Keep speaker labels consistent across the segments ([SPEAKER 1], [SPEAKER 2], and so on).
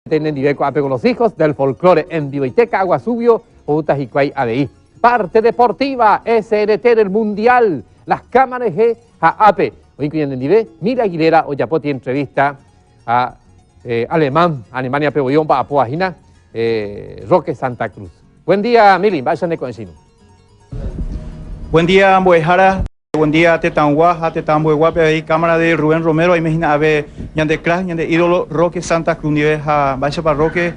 [SPEAKER 1] Tienen con los hijos del folclore en Biblioteca Aguasubio, Utajicuay ADI. Parte deportiva, SNT del Mundial, las cámaras G a AP. Hoy en Nive, Mira Aguilera, Oyapoti entrevista a Alemania Peboyón, para Apoajina, Roque Santa Cruz. Buen día, Mili, vayan con el sino.
[SPEAKER 2] Buen día, Amboejara. Buen día, Tetanguaja, Tetambueguape, ahí cámara de Rubén Romero, ahí imagina a ver, ñande crack, ñande ídolo, Roque Santa Cruz, nivel a Bacha para Roque,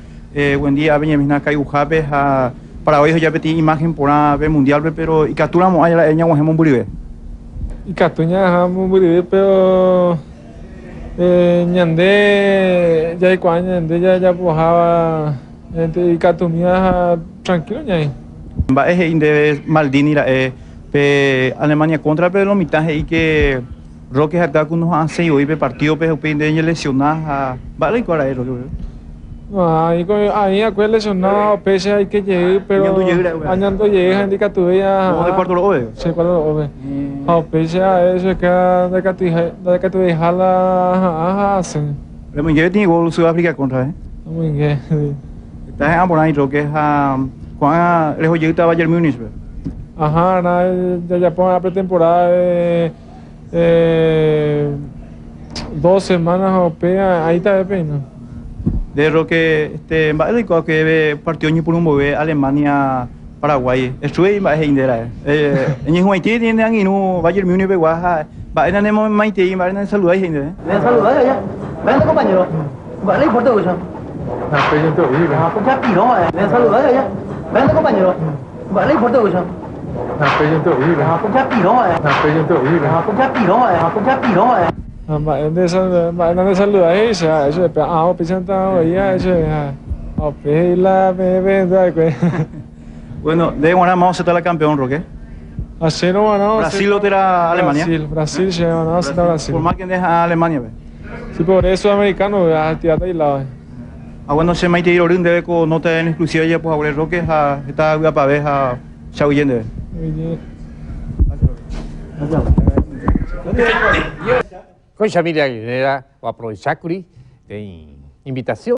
[SPEAKER 2] buen día, a Benjamina Cayujape, para hoy ya petí imagen por una vez mundial, pero y capturamos a la ña Guajemón Buribe.
[SPEAKER 3] Y capturamos Buribe, pero ñande ya hay cuando ñande ya pojaba, y capturamos tranquilo ñay.
[SPEAKER 2] Va es inde Maldini la Alemania contra pero mitad y que Roque acá con nos hace hoy partido pero pende lesionar vale con eso
[SPEAKER 3] ahí acuerdo lesionado pese hay que llegar pero añando llega indica tu vida
[SPEAKER 2] de cuarto lo ove
[SPEAKER 3] sí cuarto lo ove pese a eso que de que tu deja la hacen
[SPEAKER 2] le muy bien tiene gol Sudáfrica contra
[SPEAKER 3] muy bien
[SPEAKER 2] está en por ahí Roque Juan lejos llega Bayern Múnich.
[SPEAKER 3] Ajá, ya pongo la pretemporada de 2 semanas o pega, ahí está de pena.
[SPEAKER 2] De Roque, vale que partió ni por un bebé Alemania Paraguay. Estuve en Baja Indera. En Haití tiene aquí no Bayern Múnich Guaja. Va en el Maite y va en saludar ahí gente.
[SPEAKER 4] Ven saludar ya. Ven compañero. Vale, importa mucho.
[SPEAKER 3] Ah, pues yo te oí.
[SPEAKER 4] Ah, pues ya piro, ven saludar ya. Ven compañero. Vale, importa mucho.
[SPEAKER 3] Ah, pues yo te oí.
[SPEAKER 4] Ah, pues ya piro,
[SPEAKER 3] Ah, pues yo te oí.
[SPEAKER 4] Ah, pues ya piro, pues ya piro,
[SPEAKER 3] de saludar eso es o presenta hoy eso o pela bebé
[SPEAKER 2] Bueno, de ahora vamos a estar la campeón Roque.
[SPEAKER 3] Así no van
[SPEAKER 2] Brasil lo tira Alemania.
[SPEAKER 3] Brasil se van a estar Brasil.
[SPEAKER 2] Por más que deja Alemania.
[SPEAKER 3] Sí, por eso americano a tirar de lado.
[SPEAKER 2] Bueno, se me ha ido debe con nota en exclusiva ya pues a Roque está para ver a Chaullende.
[SPEAKER 1] Con Mira Aguilera, o aprovechar de invitación.